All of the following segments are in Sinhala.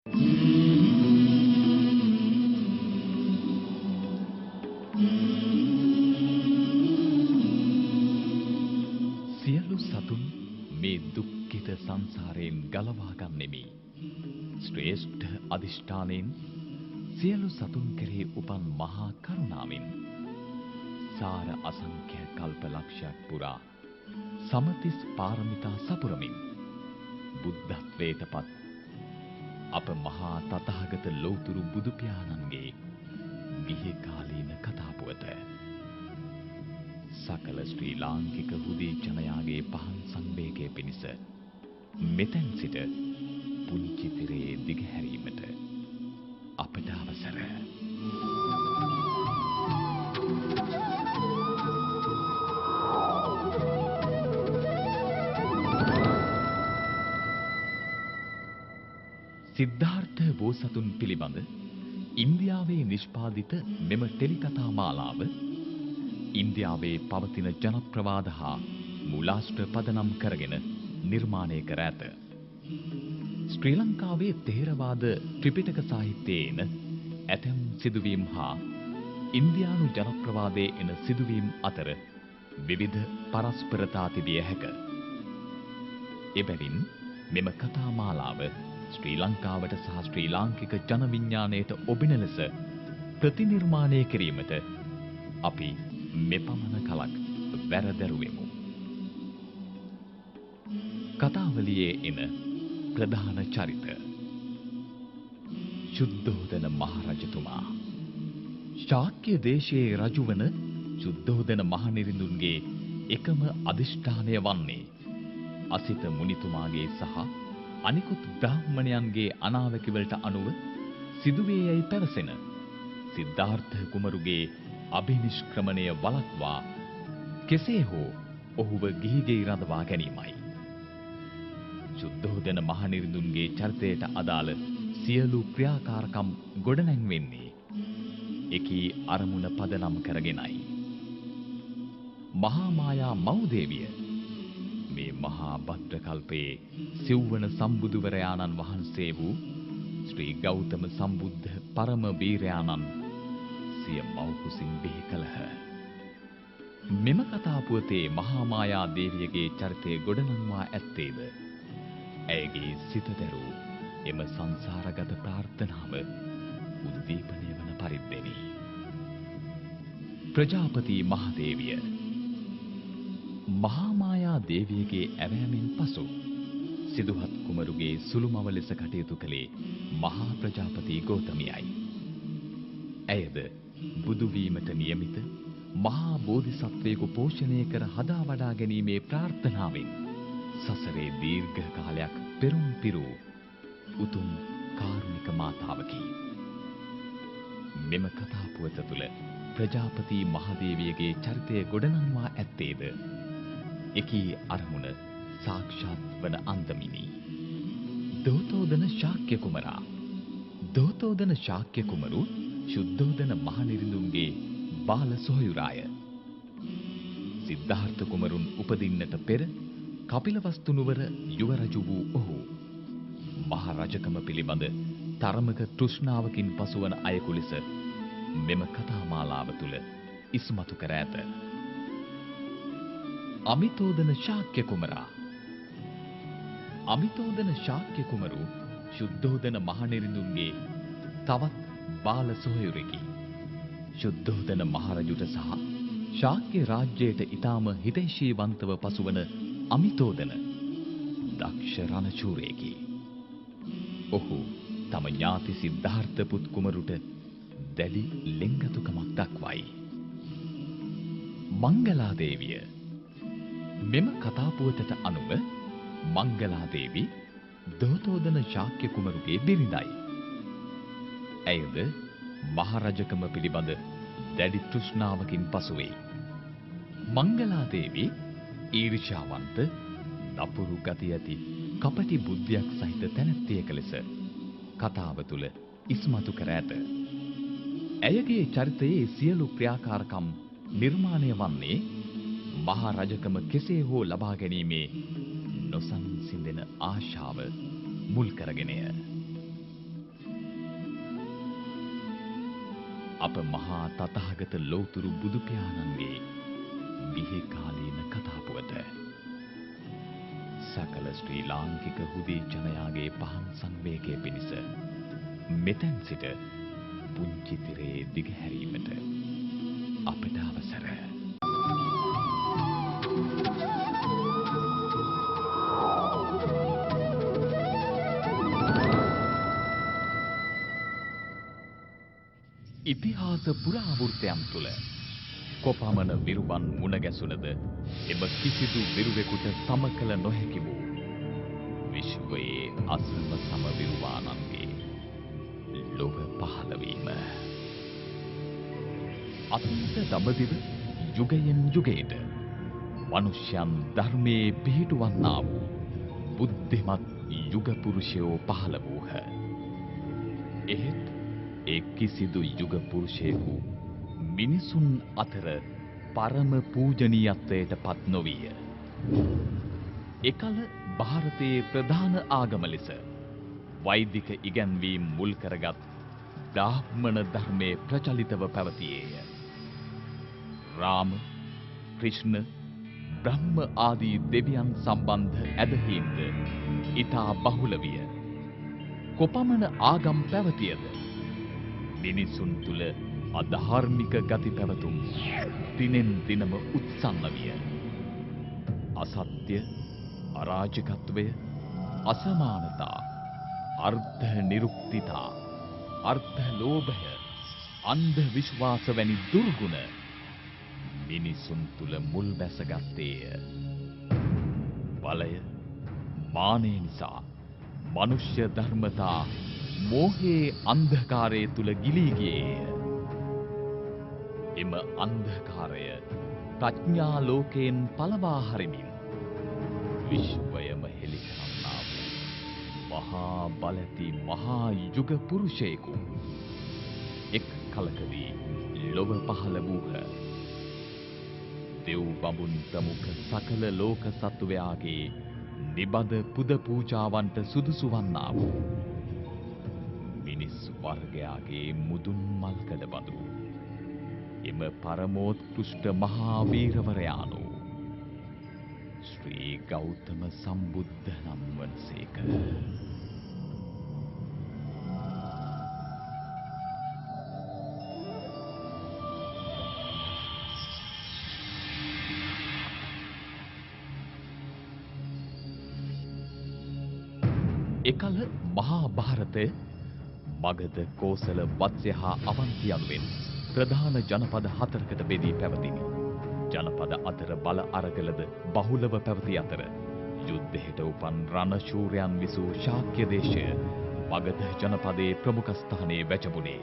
සියලු සතුන් මේ දුක්ඛිත සංසාරයෙන් ගලවා ගන්නෙමි. ශ්‍රේෂ්ඨ අදිෂ්ඨානෙන් සියලු සතුන් කෙරෙහි උපන් මහා කරුණාවෙන් සාර අසංඛ්‍ය කල්ප ලක්ෂයක් පුරා සමතිස් පාරමිතා සපුරමින් බුද්ධත්වයටපත් අප මහා තථාගත ලෞතුරු බුදු පියාණන්ගේ ගිහි කාලීන කතාපුවත සකල ශ්‍රී ලාංකික හුදී ජනයාගේ පහන් සංවේගය පිණිස මෙතෙන් සිට පුංචි තිරේ දිගහැරීමට අපට අවසර. සිද්ධාර්ථ බෝසතුන් පිළිබඳ ඉන්දියාවේ නිෂ්පාදිත මෙම ටෙලිකතා මාලාව ඉන්දියාවේ පවතින ජනප්‍රවාද හා මූලාශ්‍ර පදනම් කරගෙන නිර්මාණය කර ඇත. ශ්‍රී ලංකාවේ ථේරවාද ත්‍රිපිටක සාහිත්‍යයේ එන ඇතැම් සිදුවීම් හා ඉන්දියානු ජනප්‍රවාදයේ එන සිදුවීම් අතර විවිධ පරස්පරතා තිබිය හැක. එබැවින් මෙම කතා මාලාව ශ්‍රී ලංකාවට සහ ශ්‍රී ලාංකික ජන විඥාණයට ඔබින ලෙස ප්‍රතිනිර්මාණය කිරීමට අපි මෙපමණ කලක් වැරදරුවෙමු. කතාවලියේ එන ප්‍රධාන චරිත සුද්ධෝදන මහරජතුමා. ශාක්‍ය දේශයේ රජුවන සුද්ධෝදන මහනිරිඳුන්ගේ එකම අදිෂ්ඨානය වන්නේ අසිත මුනිතුමාගේ සහ අනිකුත් බ්‍රාහ්මණයන්ගේ අනාවැකිවලට අනුව සිදුවේ යයි පැවසෙන සිද්ධාර්ථ කුමරුගේ අභිනිෂ්ක්‍රමණය වළක්වා කෙසේ හෝ ඔහුව ගිහිගෙයි රඳවා ගැනීමයි. සුද්ධෝදන මහනිරිඳුන්ගේ චරිතයට අදාළ සියලු ක්‍රියාකාරකම් ගොඩනැංවෙන්නේ එකී අරමුණ පදනම් කරගෙනයි. මහා මායා මව්දේවිය මේ මහා භද්‍ර කල්පයේ සිව්වන සම්බුදුවරයාණන් වහන්සේ වූ ශ්‍රී ගෞතම සම්බුද්ධ පරම වීරයාණන් සිය මව් කුසින් බිහි කළහ. මෙම කතා පුවතේ මහා මායා දේවියගේ චරිතය ගොඩනංවා ඇත්තේද ඇයගේ සිත දැරූ එම සංසාරගත ප්‍රාර්ථනාව උද්දීපනය වන පරිද්දෙනි. ප්‍රජාපති මහදේවිය මහා මායා දේවියගේ ඇවෑමෙන් පසු සිදුහත් කුමරුගේ සුළුමව ලෙස කටයුතු කළේ මහා ප්‍රජාපති ගෞතමියයි. ඇයද බුදු වීමට නියමිත මහා බෝධිසත්වයෙකු පෝෂණය කර හදා වඩා ගැනීමේ ප්‍රාර්ථනාවෙන් සසරේ දීර්ඝ කාලයක් පෙරම් පිරූ උතුම් කාරුණික මාතාවකි. මෙම කතා පුවත තුළ ප්‍රජාපති මහදේවියගේ චරිතය ගොඩනංවා ඇත්තේද එකී අරමුණ සාක්ෂාත් වන අන්දමිනි. දෝතෝදන ශාක්‍ය කුමරා. දෝතෝදන ශාක්‍ය කුමරු සුද්ධෝදන මහනිරිඳුන්ගේ බාල සොහොයුරාය. සිද්ධාර්ථ කුමරුන් උපදින්නට පෙර කපිලවස්තු නුවර යුව රජු වූ ඔහු මහ රජකම පිළිබඳ තරමක තෘෂ්ණාවකින් පසුවන අයෙකු ලෙස මෙම කතා මාලාව තුළ ඉස්මතු කර ඇත. අමිතෝදන ශාක්‍ය කුමරා. අමිතෝදන ශාක්‍ය කුමරු සුද්ධෝදන මහනිරිඳුන්ගේ තවත් බාල සොහොයුරෙකි. සුද්ධෝදන මහරජුට සහ ශාක්‍ය රාජ්‍යයට ඊටම හිතෛෂීවන්තව පසුවන අමිතෝදන දක්ෂ රණශූරයෙකි. ඔහු තම ඥාති සිද්ධාර්ථ පුත් කුමරුට දැඩි ලෙන්ගතුකමක් දක්වයි. මංගලා දේවිය. මෙම කතා පුවතට අනුව මංගලා දේවි දෝතෝදන ශාක්‍ය කුමරුගේ බිරිඳයි. ඇයද මහරජකම පිළිබඳ දැඩි තෘෂ්ණාවකින් පසුවේ. මංගලා දේවි ඊර්ෂ්‍යාවන්ත දපුරු ගති ඇති කපටි බුද්ධියක් සහිත තැනැත්තියක ලෙස කතාව තුළ ඉස්මතු කර ඇත. ඇයගේ චරිතයේ සියලු ක්‍රියාකාරකම් නිර්මාණය වන්නේ මහා රජකම කෙසේ හෝ ලබා ගැනීමේ නොසන්සිඳෙන ආශාව මුල් කරගෙනය. අප මහා තථාගත ලෝතුරු බුදු පියාණන්ගේ ගිහි කාලීන කතාපුවත සකල ශ්‍රී ලාංකික හුදේ ජනයාගේ පහන් සංවේගය පිණිස මෙතෙන් සිට පුංචි තිරේ දිගහැරීමට අපට අවසර. ඉතිහාස පුරාවෘත්තයන් තුළ කොපමණ විරුවන් මුණ ගැසුණද එම කිසිදු විරුවෙකුට සම කළ නොහැකි වූ විශ්වයේ අසම සම විරුවානන්ගේ ලොව පහළවීම. අත්ත දඹදිව යුගයෙන් යුගයට මනුෂ්‍යයන් ධර්මයේ පිහිටුවන්නා වූ බුද්ධිමත් යුග පුරුෂයෝ පහළ වූහ. එහෙත් ඒ කිසිදු යුග පුරුෂයෙකු මිනිසුන් අතර පරම පූජනීයත්වයට පත් නොවිය. එකල ಭಾರತයේ ප්‍රධාන ආගම ලෙස වෛදික ඉගැන්වීම් මුල් කරගත් බ්‍රාහ්මණ ධර්මයේ ප්‍රචලිතව පැවතියේය. රාම, ක්‍රිෂ්ණ, බ්‍රහ්ම ආදී දෙවියන් සම්බන්ධ ඇදහිීම්ද ඊතා බහුල විය. කොපමණ ආගම් පැවතියද මිනිසුන් තුළ අධාර්මික ගති පැවතුම් දිනෙන් දිනම උත්සන්න විය. අසත්‍ය, අරාජකත්වය, අසමානතා, අර්ධ නිරුක්තිතා, අර්ධ ලෝභය, අන්ධ විශ්වාස වැනි දුර්ගුණ මිනිසුන් තුළ මුල් බැසගත්තේය. බලය, මානය නිසා මනුෂ්‍ය ධර්මතා මෝහයේ අන්ධකාරය තුල ගිලී ගියේය. එම අන්ධකාරය ප්‍රඥා ලෝකයෙන් පළවා හරිමින් විශ්වයම හෙළි කරන්නා වූ මහා බලති මහා යුග පුරුෂයෙකු එක් කලකදී ලොව පහළ වූහ. දෙව් බඹුන් ප්‍රමුඛ සකල ලෝක සත්වයාගේ නිබඳ පුද පූජාවන්ට සුදුසු වන්නා වූ මිනිස් වර්ගයාගේ මුදුන් මල්කඩ බඳු එම පරමෝත්කෘෂ්ඨ මහා වීරවරයාණෝ ශ්‍රී ගෞතම සම්බුද්ධ නම් වනසේක. එකල මහා භාරතය මගධ, කෝසල, වත්ස්‍ය හා අවන්ති යනුවෙන් ප්‍රධාන ජනපද 4කට බෙදී පැවතිනි. ජනපද අතර බල අරගලද බහුලව පැවති අතර යුද්ධයට උපන් රණශූරයන් විසූ ශාක්‍ය දේශය මගධ ජනපදයේ ප්‍රමුඛ ස්ථානයේ වැජඹුණේය.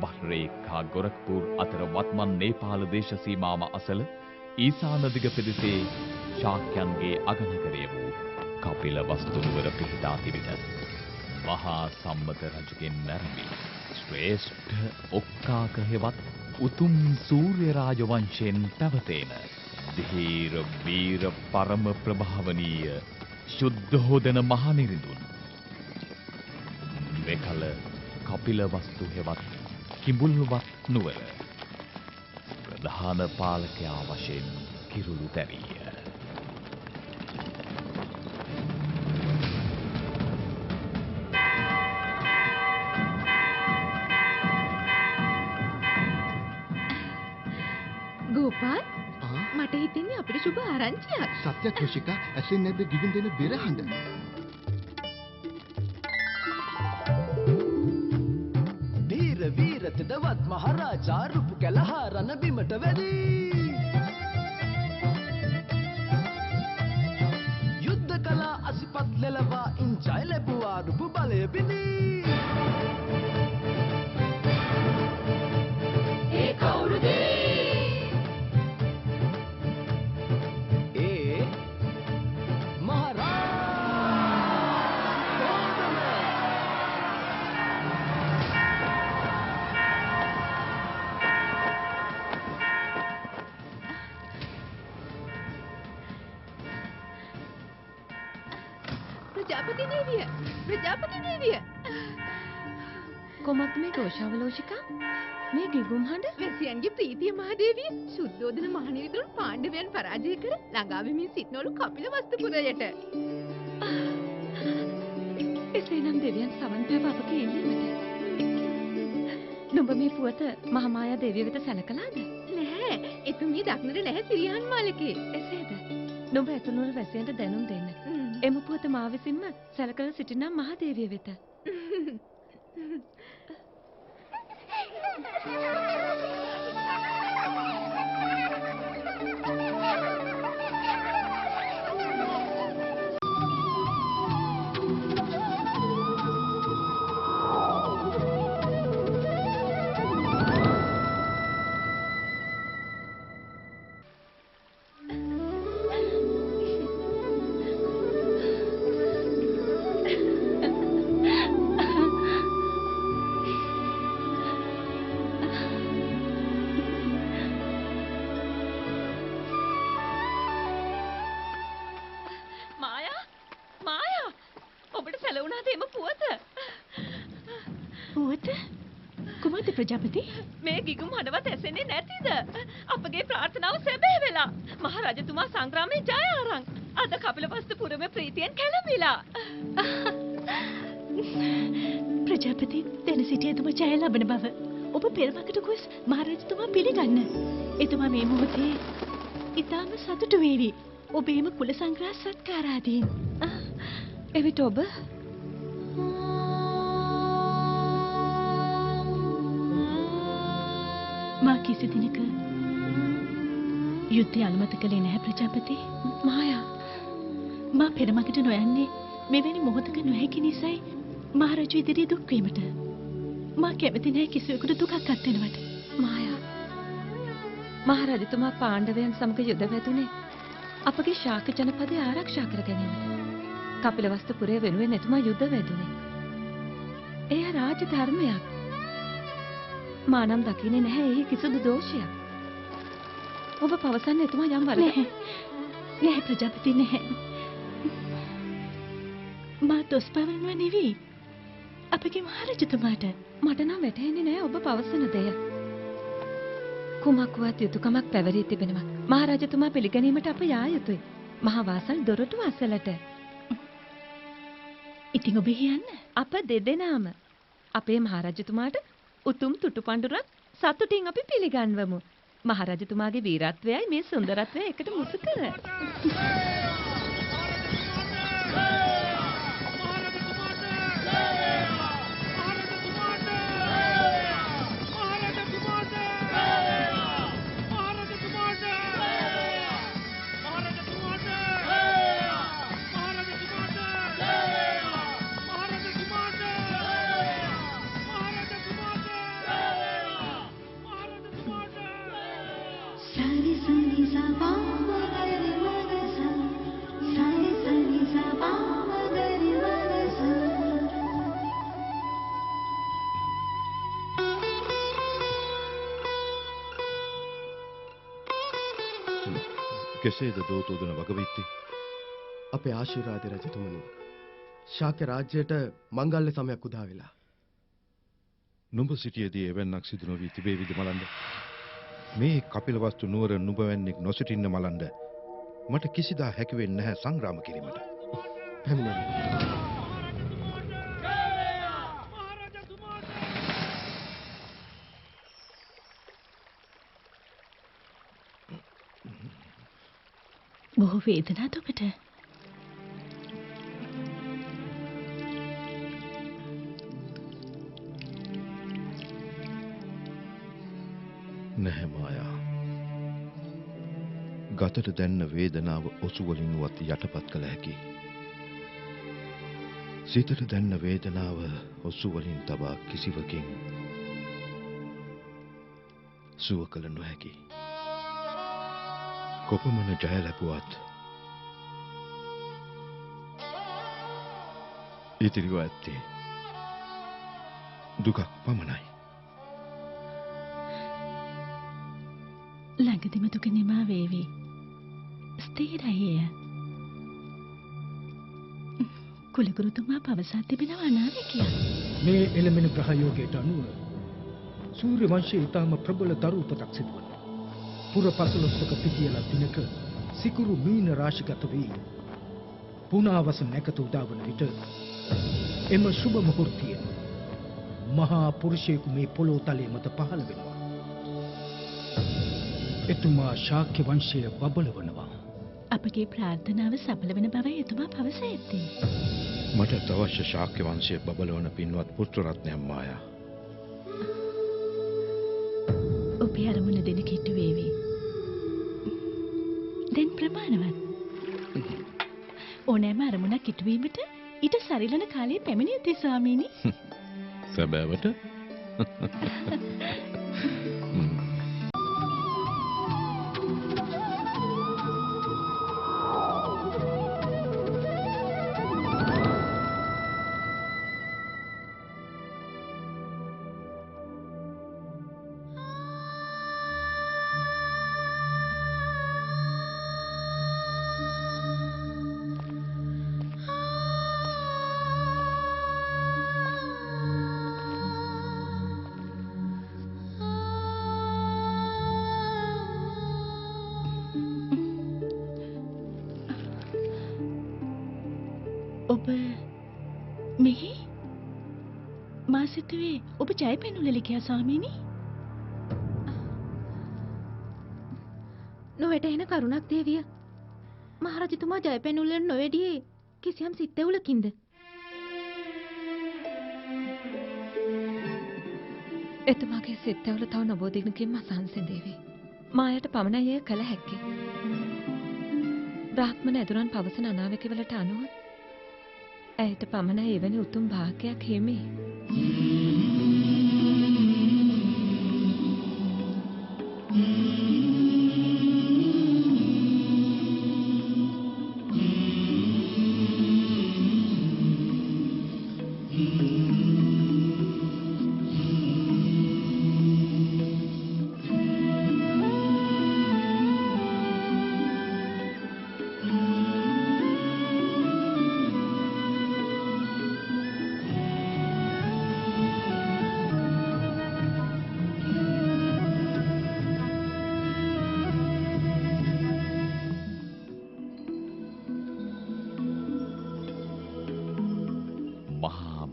බහ්රේක් හා ගොරක්පුර් අතර වත්මන් නේපාල දේශ සීමාව අසල ඊසාන දිග පෙදෙසේ ශාක්‍යයන්ගේ අගනගරය වූ කපිලවස්තු නුවර පිහිටා තිබිට මහා සම්මත රජුගෙන් නැරඹි ශ්‍රේෂ්ඨ ඔක්කාක හෙවත් උතුම් සූර්ය රාජ වංශයෙන් පැවතෙන ධීර වීර පරම ප්‍රභාවනීය ශුද්ධෝදන මහනිරිඳුන් මෙකල කපිලවස්තු හෙවත් කිඹුල්වත් නුවර ප්‍රධාන පාලකයා වශයෙන් කිරුළු තැවීය. ගෝපාල් මට හිතෙන්නේ අපිට සුබ ආරංචියක්. සත්‍ය ක්‍රිෂිකා ඇසෙන්නේ නැද්ද ගිවින් දෙන බෙරහඬ? ධීර වීර තෙදවත් මහරජා රුපු කැලහා රණ බිමට වැදී යුද්ධ කලා අසිපත් ලෙලවා ඉන්ජය ලැබුවා රුපු බලය බිඳී ඒ කවුරුද? ප්‍රජාපති දේවිය. කොමත් මේ ഘോഷාවලෝචිකා? මේ ගිගුම් හඬ වැසියන්ගේ ප්‍රීතිය මහදේවිය සුද්ධෝදන මහණිවිදුන් පාණ්ඩවයන් පරාජය කර ළඟා වෙමින් සිටනවලු කපිල වස්තුපුරයට. එසේනම් දෙවියන් සවන් පැව අපගේ ඉල්ලීමට. නුඹ මේ පුවත මහමායා දෙවිය වෙත සැලකලාද? නැහැ. එතුමිය දක්නට නැහැ සිරියන් මාලකේ. එසේද? නුඹ එතුණුවල වැසියන්ට දැනුම් දෙන්න. එම පුවත මා විසින්ම සැලකලා සිටිනම් මහදේවිය වෙත. ප්‍රජාපති මේ ගිගුම් හඬවත් ඇසෙන්නේ නැතිද? අපගේ ප්‍රාර්ථනාව සැබෑ වෙලා. මහරජතුමා සංග්‍රාමයේ ජය අරන්. අද කපිලවස්තු පුරමේ ප්‍රීතියෙන් කැළඹිලා. ප්‍රජාපති දැන සිටිය එතුමා ජය ලබන බව ඔබ පෙරමකට ගොස් මහරජතුමා පිළිගන්න. එතුමා මේ මොහොතේ ඊටම සතුටු වේවි. ඔබේම කුල සංග්‍රහ සත්කාරාදීන්. එවිට ඔබ මා කිසි දිනක යුද්ධය අනුමත කළේ නැහැ ප්‍රජාපති. මායා මා පෙරමකට නොයන්නේ මෙවැනි මොහොතක නොහැකි නිසායි මහරජු ඉදිරියේ දුක් වීමට. මා කැමති නැහැ කිසිවෙකුට දුකක් අත්වෙනවට. මායා මහරජතුමා පාණ්ඩවයන් සමග යුද වැදුනේ අපගේ ශාක ජනපදය ආරක්ෂා කර ගැනීමට. කපිලවස්තු පුරය වෙනුවෙන් එතුමා යුද වැදුනේ. එය රාජ ධර්මයක්. මානම් දකින්නේ නැහැ එහි කිසිදු දෝෂයක්. ඔබ පවසන්නේ එතුමා යම් වරදක් නැහැ ප්‍රජාපති නැහැ. මා දොස් පවරනවා නෙවෙයි. අපගේ මහරජතුමාට මට නම් වැටහෙන්නේ නැහැ ඔබ පවසන දෙය. කුමක් වුවත් යුතුයකමක් පැවරී තිබෙනවා. මහරජතුමා පිළිගැනීමට අප යා යුතුයි. මහා වාසල් දොරටු අසලට. ඉතින් ඔබ යන්න. අප දෙදෙනාම අපේ මහරජතුමාට උතුම් තුටු පඬුරක් සතුටින් අපි පිළිගන්වමු. මහරජතුමාගේ වීරත්වයයි මේ සුන්දරත්වය එකට මුසු කර. කෙසේද දෝතෝදන වගවිත්ති? අපේ ආශිර්වාද රජතුමනි. ශාක්‍ය රාජ්‍යයට මංගල්‍ය සමයක් උදා වෙලා. නුඹ සිටියේදී එවන්නක් සිදු නොවී තිබේවිද මලන්ද? මේ කපිලවස්තු නුවර නුඹ වැන්නෙක් නොසිටින්න මලන්ද මට කිසිදා හැකි වෙන්නේ නැහැ සංග්‍රාම කිරීමට. පැමිණෙන්න. බොහෝ වේදනාවක් ඔබට. නැහැ මායා. ගතට දැන්න වේදනාව ඔසු වලින්වත් යටපත් කළ හැකි. සිතට දැන්න වේදනාව ඔසු වලින් තබා කිසිවකින් සුව කළ නොහැකි. කොපමණ ජය ලැබුවත් ඉතිරිව ඇත්තේ දුකක් පමණයි. ළඟදිම දුක නිමා වේවි. ස්ථිරයි එය. කුලගුරුතුමා පවසා තිබෙනවා නාවිකයා. මේ එළඹෙන ග්‍රහයෝගයට අනුව සූර්ය වංශයේ ඊටම ප්‍රබල දරු උපතක් සිදුවන. පුර 15ක පිටියල දිනක සිකුරු මීන රාශිගත වී පුනාවස නැකත උදාවන විට එම සුබ මුහුර්තය මහා පුරුෂයෙකු මේ පොළොව තලයේ මත පහළ වෙනවා. එතුමා ශාක්‍ය වංශය බබලවනවා. අපගේ ප්‍රාර්ථනාව සඵල වෙන බවයි එතුමා පවසෙද්දී. මට අවශ්‍ය ශාක්‍ය වංශයේ බබලවන පින්වත් පුත්‍ර රත්නයක් මායා. ඔබේ අරමුණ දෙන කිට්ටු වේවි. දැන් ප්‍රමාණවත්. ඕනෑම අරමුණක් ඉටුවීමට ඊට සරිලන කාලයේ පැමිණිය යුතුයි ස්වාමීනි. සැබෑවට ඔබ මෙහි මා සිතුවේ ඔබ ජයපෙනුලලි කියා ස්වාමීනි. නොවැටහෙන කරුණක් දේවිය. මහරජතුමා ජයපෙනුල්ලෙන් නොවැඩියේ කිසියම් සිත්තෙවුලකින්ද? එතුමාගේ සිත්තැවුල තව නොබෝ දිනකින් මසංසෙන් දේවි. මායට පමණයි එය කළ හැක්කේ. බ්‍රාහ්මණ ඇදුරන් පවසන අනාවැකිවලට අනුව ඇයට පමණයි එවැනි උතුම් භාග්‍යයක් හිමි.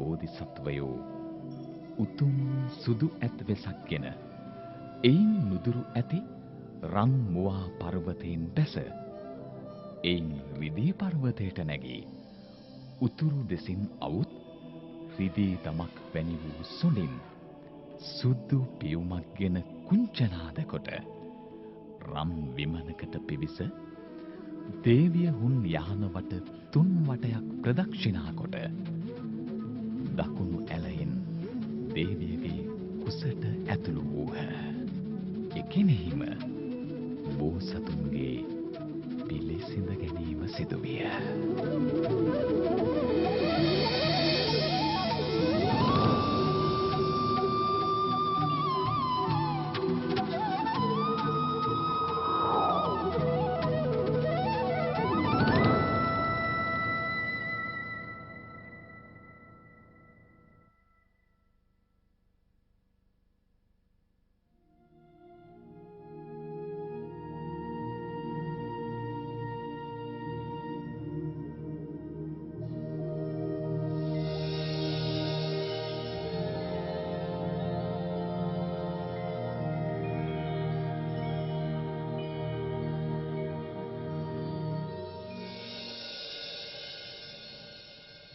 බෝධිසත්වයෝ උතුම් සුදු ඇත් වෙසක්ගෙන එයින් නුදුරු ඇති රන් මුවා පර්වතයෙන් බැස එයින් රිදී පර්වතයට නැගී උතුරු දෙසින් අවුත් රිදී තමක් වැනි වූ සොඬින් සුදු පියුමක් ගෙන කුංචනාද කොට රම් විමනකට පිවිස දේවිය හුන් යහන වට තුන් වටයක් ප්‍රදක්ෂිනා කොට දකුණු ඇලයෙන් දේවියගේ කුසට ඇතුළු වූහ. එකිනෙහිම බෝසතුන්ගේ පිළිසිඳ ගැනීම සිදුවිය.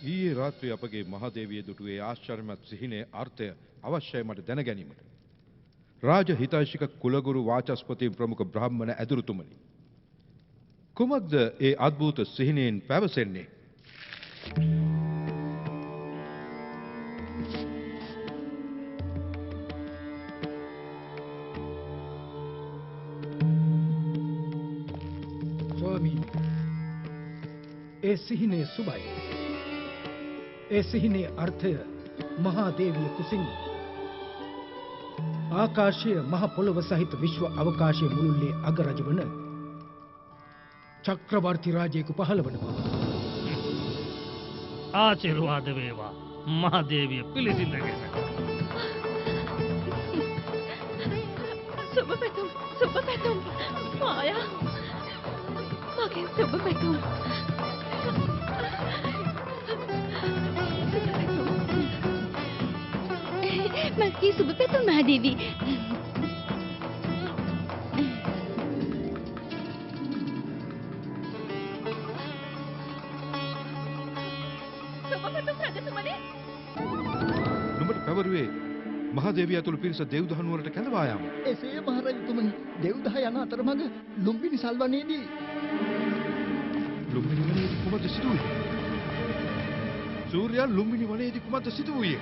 ඊයේ රාත්‍රියේ අපගේ මහදේවිය දුටුවේ ආශ්චර්යමත් සිහිනේ අර්ථය අවශ්‍යයි මට දැන ගැනීමට. රාජ හිතෛෂික කුලගුරු වාචස්පති ප්‍රමුඛ බ්‍රාහ්මණ ඇදුරුතුමනි. කුමක්ද ඒ අద్භූත සිහිනෙන් පැවසෙන්නේ? ස්වාමී, ඒ සිහිනේ සුබයි. ඒ සිහිනේ අර්ථය මහා දේවිය කුසින් ආකාශයේ මහ පොළොව සහිත විශ්ව අවකාශයේ මුළුල්ලේ අගරජ වන චක්‍රවර්ති රාජයෙකු පහළ වන බව. ආශිර්වාද වේවා මහා දේවිය පිළිසිඳගෙන. සුබ පැතුම් මායා මගේ සුබ පැතුම් මගේ සුබ පැතුම් මහදේවී. නුඹට පැවරුවේ මහදේවිය ඇතුළු පිරිස දෙව්දහන් වලට කැඳවා යාම. එසේ මහරජතුමනි දෙව්දහ යන අතරමඟ ලුම්බිනි සල්වනයේදී ලුම්බිනි වනයේදී කුමක්ද සිදු වූයේ? සූර්යයා ලුම්බිනි වනයේදී කුමක්ද සිදු වූයේ?